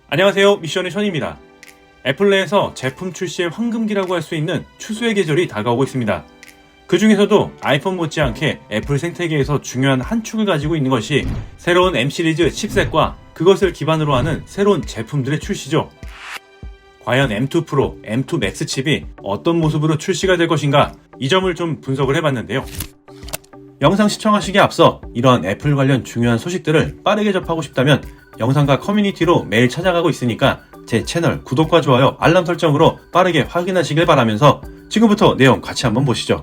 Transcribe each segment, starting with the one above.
안녕하세요, 미션의 션입니다. 애플 내에서 제품 출시의 황금기라고 할 수 있는 추수의 계절이 다가오고 있습니다. 그 중에서도 아이폰 못지않게 애플 생태계에서 중요한 한 축을 가지고 있는 것이 새로운 M 시리즈 칩셋과 그것을 기반으로 하는 새로운 제품들의 출시죠. 과연 M2 프로, M2 맥스 칩이 어떤 모습으로 출시가 될 것인가, 이 점을 좀 분석을 해봤는데요. 영상 시청하시기에 앞서 이러한 애플 관련 중요한 소식들을 빠르게 접하고 싶다면 영상과 커뮤니티로 매일 찾아가고 있으니까 제 채널 구독과 좋아요, 알람 설정으로 빠르게 확인하시길 바라면서 지금부터 내용 같이 한번 보시죠.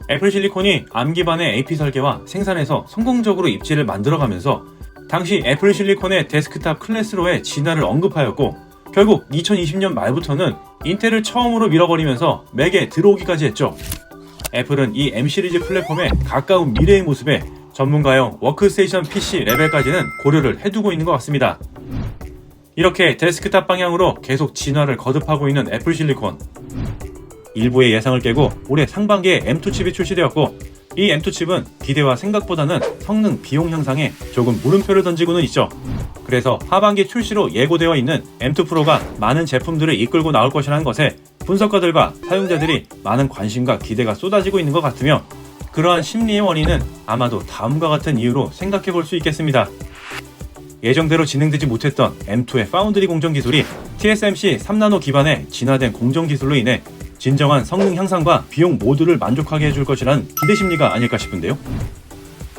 애플 실리콘이 ARM 기반의 AP 설계와 생산에서 성공적으로 입지를 만들어가면서 당시 애플 실리콘의 데스크탑 클래스로의 진화를 언급하였고, 결국 2020년 말부터는 인텔을 처음으로 밀어버리면서 맥에 들어오기까지 했죠. 애플은 이 M 시리즈 플랫폼의 가까운 미래의 모습에 전문가용 워크스테이션 PC 레벨까지는 고려를 해두고 있는 것 같습니다. 이렇게 데스크탑 방향으로 계속 진화를 거듭하고 있는 애플 실리콘. 일부의 예상을 깨고 올해 상반기에 M2 칩이 출시되었고, 이 M2 칩은 기대와 생각보다는 성능 비용 향상에 조금 물음표를 던지고는 있죠. 그래서 하반기 출시로 예고되어 있는 M2 프로가 많은 제품들을 이끌고 나올 것이라는 것에 분석가들과 사용자들이 많은 관심과 기대가 쏟아지고 있는 것 같으며, 그러한 심리의 원인은 아마도 다음과 같은 이유로 생각해 볼 수 있겠습니다. 예정대로 진행되지 못했던 M2의 파운드리 공정 기술이 TSMC 3나노 기반의 진화된 공정 기술로 인해 진정한 성능 향상과 비용 모두를 만족하게 해줄 것이라는 기대 심리가 아닐까 싶은데요.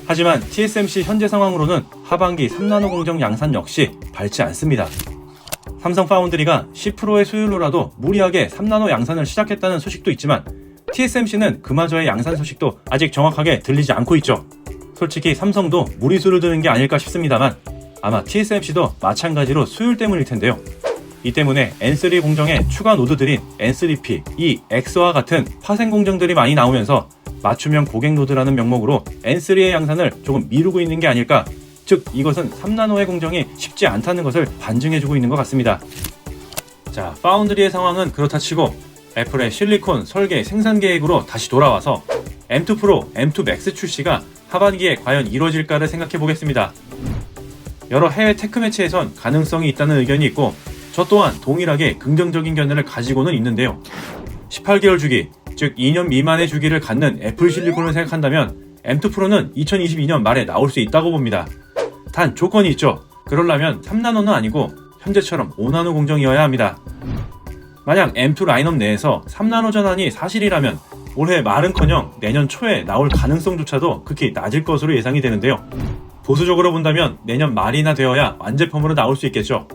하지만 TSMC 현재 상황으로는 하반기 3나노 공정 양산 역시 밝지 않습니다. 삼성 파운드리가 10%의 수율로라도 무리하게 3나노 양산을 시작했다는 소식도 있지만 TSMC는 그마저의 양산 소식도 아직 정확하게 들리지 않고 있죠. 솔직히 삼성도 무리수를 두는 게 아닐까 싶습니다만 아마 TSMC도 마찬가지로 수율 때문일 텐데요. 이 때문에 N3 공정의 추가 노드들인 N3P, X와 같은 파생 공정들이 많이 나오면서 맞춤형 고객 노드라는 명목으로 N3의 양산을 조금 미루고 있는 게 아닐까, 즉 이것은 3나노의 공정이 쉽지 않다는 것을 반증해주고 있는 것 같습니다. 자, 파운드리의 상황은 그렇다 치고 애플의 실리콘 설계 생산 계획으로 다시 돌아와서 M2 프로, M2 맥스 출시가 하반기에 과연 이루어질까를 생각해 보겠습니다. 여러 해외 테크 매체에선 가능성이 있다는 의견이 있고, 저 또한 동일하게 긍정적인 견해를 가지고는 있는데요. 18개월 주기, 즉 2년 미만의 주기를 갖는 애플 실리콘을 생각한다면 M2 프로는 2022년 말에 나올 수 있다고 봅니다. 단 조건이 있죠. 그러려면 3나노는 아니고 현재처럼 5나노 공정이어야 합니다. 만약 M2 라인업 내에서 3나노 전환이 사실이라면 올해 말은커녕 내년 초에 나올 가능성조차도 극히 낮을 것으로 예상이 되는데요. 보수적으로 본다면 내년 말이나 되어야 완제품으로 나올 수 있겠죠.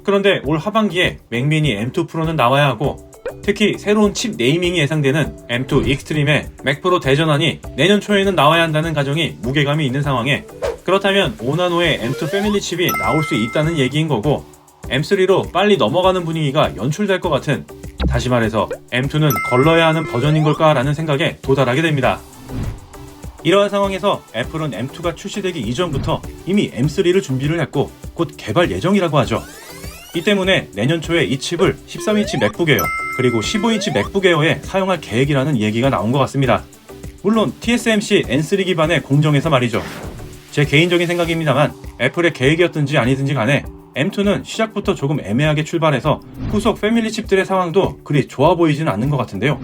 그런데 올 하반기에 맥미니 M2 프로는 나와야 하고, 특히 새로운 칩 네이밍이 예상되는 M2 익스트림의 맥 프로 대전환이 내년 초에는 나와야 한다는 가정이 무게감이 있는 상황에, 그렇다면 5나노의 M2 패밀리 칩이 나올 수 있다는 얘기인 거고, M3로 빨리 넘어가는 분위기가 연출될 것 같은, 다시 말해서 M2는 걸러야 하는 버전인 걸까 라는 생각에 도달하게 됩니다. 이러한 상황에서 애플은 M2가 출시되기 이전부터 이미 M3를 준비를 했고 곧 개발 예정이라고 하죠. 이 때문에 내년 초에 이 칩을 13인치 맥북 에어 그리고 15인치 맥북 에어에 사용할 계획이라는 얘기가 나온 것 같습니다. 물론 TSMC N3 기반의 공정에서 말이죠. 제 개인적인 생각입니다만 애플의 계획이었든지 아니든지 간에 M2는 시작부터 조금 애매하게 출발해서 후속 패밀리 칩들의 상황도 그리 좋아 보이지는 않는 것 같은데요.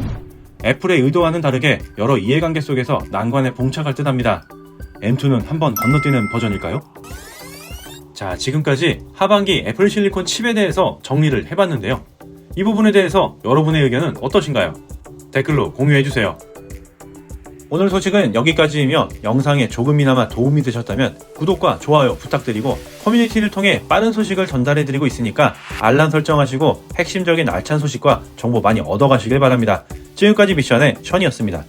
애플의 의도와는 다르게 여러 이해관계 속에서 난관에 봉착할 듯합니다. M2는 한번 건너뛰는 버전일까요? 자, 지금까지 하반기 애플 실리콘 칩에 대해서 정리를 해봤는데요. 이 부분에 대해서 여러분의 의견은 어떠신가요? 댓글로 공유해주세요. 오늘 소식은 여기까지이며 영상에 조금이나마 도움이 되셨다면 구독과 좋아요 부탁드리고 커뮤니티를 통해 빠른 소식을 전달해드리고 있으니까 알람 설정하시고 핵심적인 알찬 소식과 정보 많이 얻어가시길 바랍니다. 지금까지 미션의 션이었습니다.